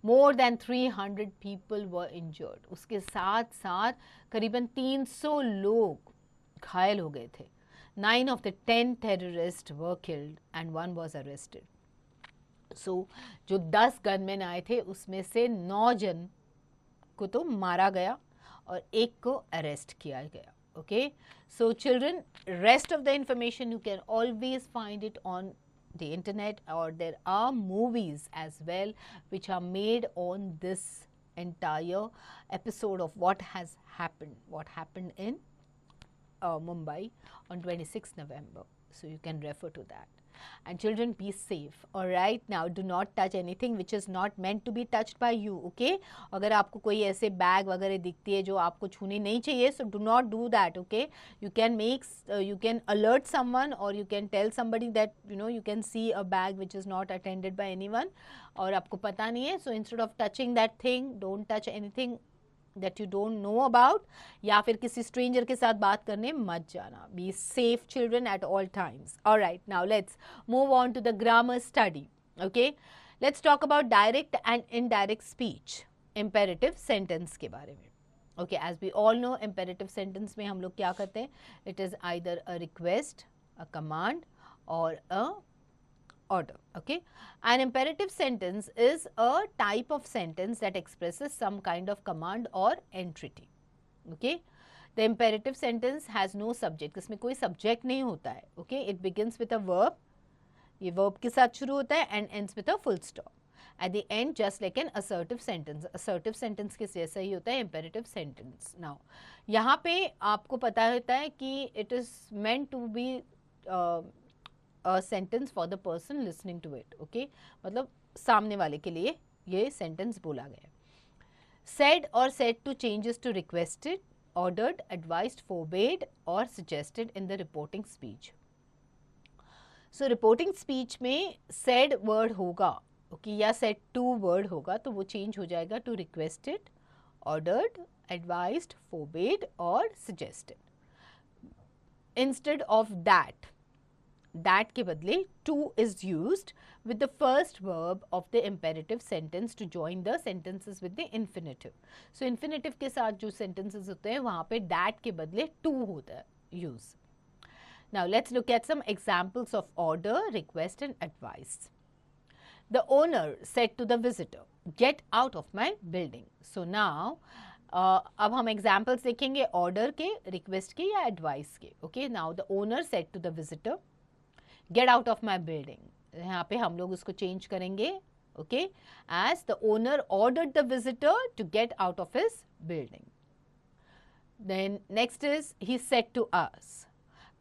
More than 300 people were injured. उसके साथ साथ करीबन 300 लोग घायल हो गए थे. 9 of the 10 terrorists were killed and 1 was arrested. So जो 10 गनमैन आए थे उसमें से 9 जन को तो मारा गया और 1 को अरेस्ट किया गया, okay. So children, rest of the information you can always find it on the internet, or there are movies as well which are made on this entire episode of what happened in Mumbai on 26 November. So you can refer to that. And children, be safe, all right. Now do not touch anything which is not meant to be touched by you, okay. अगर आपको कोई ऐसे bag वगैरह दिखती है जो आपको छूनी नहीं चाहिए, so do not do that, okay. You can alert someone or you can tell somebody that you can see a bag which is not attended by anyone और आपको पता नहीं है, so instead of touching that thing, don't touch anything that you don't know about, या फिर किसी stranger के साथ बात करने मत जाना. Be safe, children, at all times. Alright, now let's move on to the grammar study, okay. Let's talk about direct and indirect speech, imperative sentence के बारे में. Okay, as we all know, imperative sentence में हम लोग क्या करते हैं? It is either a request, a command, or a order. Okay, an imperative sentence is a type of sentence that expresses some kind of command or entreaty. Okay, the imperative sentence has no subject. इसमें कोई subject नहीं होता है. Okay, it begins with a verb. ये verb के साथ शुरू होता है and ends with a full stop. At the end, just like an assertive sentence. Assertive sentence के जैसा ही होता है imperative sentence. Now, यहाँ पे आपको पता होता है कि it is meant to be a sentence for the person listening to it. Okay, मतलब सामने वाले के लिए ये sentence बोला गया है. Said or said to changes to requested, ordered, advised, forbade or suggested in the reporting speech. So reporting speech में said word होगा, okay, या said to word होगा, तो वो change हो जाएगा to requested, ordered, advised, forbade or suggested. Instead of that के बदले to is used with the first verb of the imperative sentence to join the sentences with the infinitive. So infinitive के साथ जो sentences होते हैं वहाँ पे that के बदले to होता है use. Now let's look at some examples of order, request and advice. The owner said to the visitor, get out of my building. So now अब हम examples देखेंगे order के, request के या advice के. Okay, now the owner said to the visitor, get out of my building. यहाँ पे हम लोग उसको change करेंगे. Okay, as the owner ordered the visitor to get out of his building. Then next is he said to us,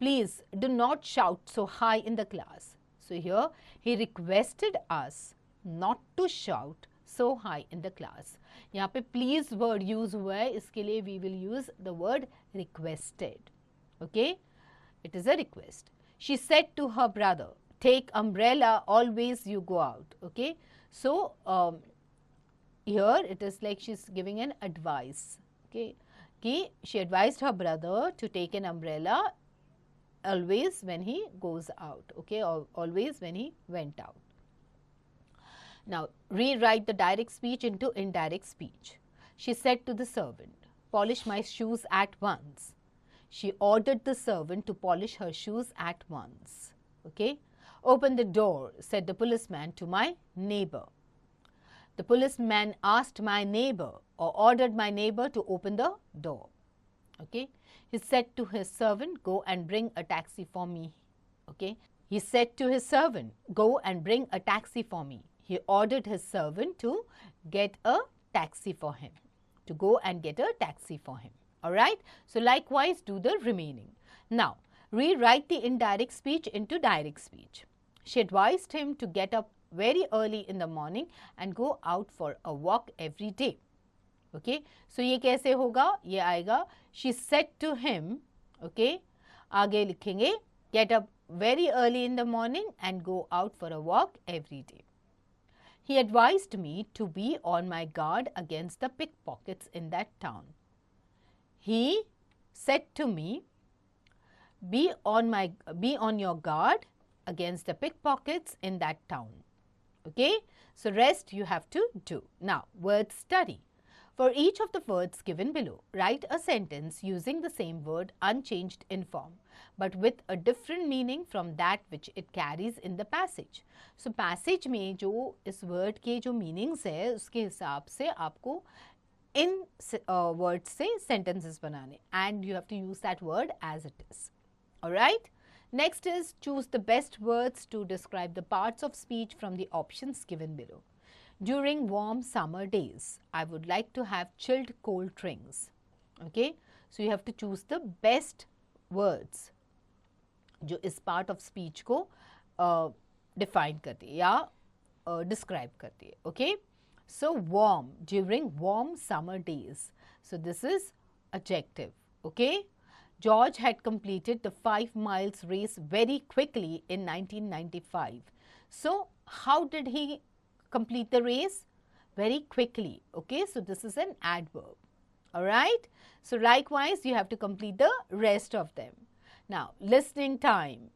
please do not shout so high in the class. So here he requested us not to shout so high in the class. यहाँ पे please word use हुआ है, इसके लिए we will use the word requested. Okay, it is a request. She said to her brother, take umbrella always you go out. Okay, so here it is like she's giving an advice. Okay, she advised her brother to take an umbrella always when he goes out. Okay, or always when he went out. Now rewrite the direct speech into indirect speech. She said to the servant, polish my shoes at once. She ordered the servant to polish her shoes at once. Okay, open the door, said the policeman to my neighbor. The policeman asked my neighbor or ordered my neighbor to open the door. Okay, he said to his servant, go and bring a taxi for me. Okay, he said to his servant, go and bring a taxi for me. He ordered his servant to get a taxi for him, to go and get a taxi for him. Alright, so likewise do the remaining. Now rewrite the indirect speech into direct speech. She advised him to get up very early in the morning and go out for a walk every day. Okay, so ये कैसे होगा? ये आएगा she said to him. Okay, आगे लिखेंगे get up very early in the morning and go out for a walk every day. He advised me to be on my guard against the pickpockets in that town. He said to me, be on your guard against the pickpockets in that town. Okay, so rest you have to do. Now word study. For each of the words given below, write a sentence using the same word unchanged in form, but with a different meaning from that which it carries in the passage. So passage में जो इस word के जो meanings है उसके हिसाब से आपको इन words से sentences बनाने, and you have to use that word as it is. Alright. Next is choose the best words to describe the parts of speech from the options given below. During warm summer days, I would like to have chilled cold drinks. Okay, so you have to choose the best words जो इस part of speech को define करती है या describe करती है. Okay, so warm, during warm summer days. So this is adjective. Okay, George had completed the 5 miles race very quickly in 1995. So how did he complete the race? Very quickly. Okay, so this is an adverb. Alright, so likewise you have to complete the rest of them. Now listening time.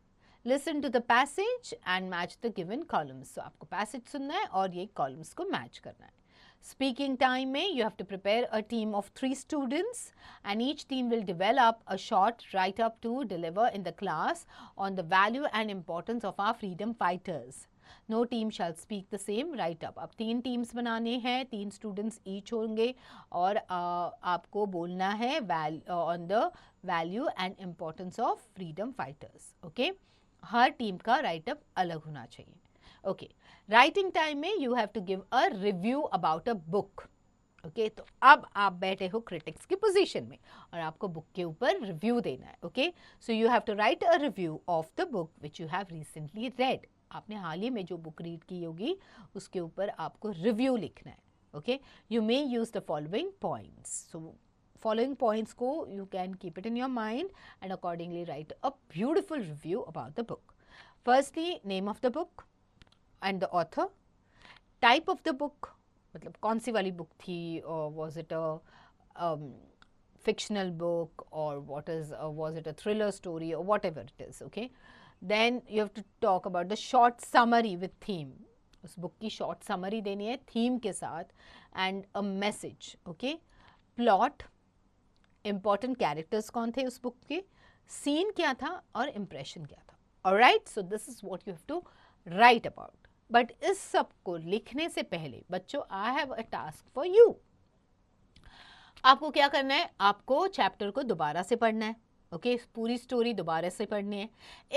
Listen to the passage and match the given columns. So आपको passage सुनना है और ये columns को match करना है. Speaking time में you have to prepare a team of 3 students and each team will develop a short write-up to deliver in the class on the value and importance of our freedom fighters. No team shall speak the same write-up. अब 3 teams बनाने हैं, 3 students each होंगे और आपको बोलना है on the value and importance of freedom fighters. Okay? हर team का write-up अलग होना चाहिए. ओके, राइटिंग टाइम में you have to give a review about a book. Okay, तो अब आप बैठे हो क्रिटिक्स की पोजीशन में और आपको बुक के ऊपर रिव्यू देना है. Okay, so you have to write a review of the book which you have recently read. आपने हाल ही में जो बुक रीड की होगी उसके ऊपर आपको रिव्यू लिखना है. Okay, you may use the following points. So following points को you can keep it in your mind and accordingly write a beautiful review about the book. Firstly, name of the book and the author, type of the book, मतलब कौन सी वाली book थी, or was it a fictional book or was it a thriller story or whatever it is. Okay, then you have to talk about the short summary with theme. उस book की short summary देनी है theme के साथ and a message. Okay, plot, important characters कौन थे उस book के, scene क्या था और impression क्या था. Alright, so this is what you have to write about. But इस सब को लिखने से पहले बच्चों, I have a task for you. आपको क्या करना है, आपको चैप्टर को दोबारा से पढ़ना है. ओके, पूरी स्टोरी दोबारा से पढ़नी है.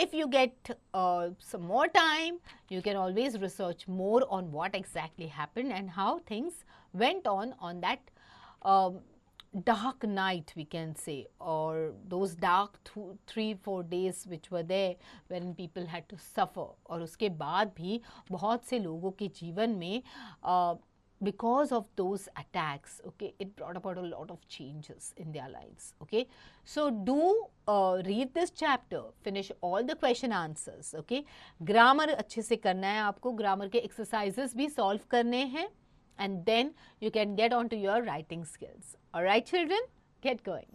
If you get some more time you can always research more on what exactly happened and how things went on that dark night, we can say, or those dark 3-4 days which were there wherein people had to suffer. और उसके बाद भी बहुत से लोगों के जीवन में because of those attacks, okay, it brought about a lot of changes in their lives. Okay, so do read this chapter, finish all the question answers. Okay, grammar अच्छे से करना है आपको, grammar के exercises भी solve करने हैं. And then you can get on to your writing skills. All right, children, get going.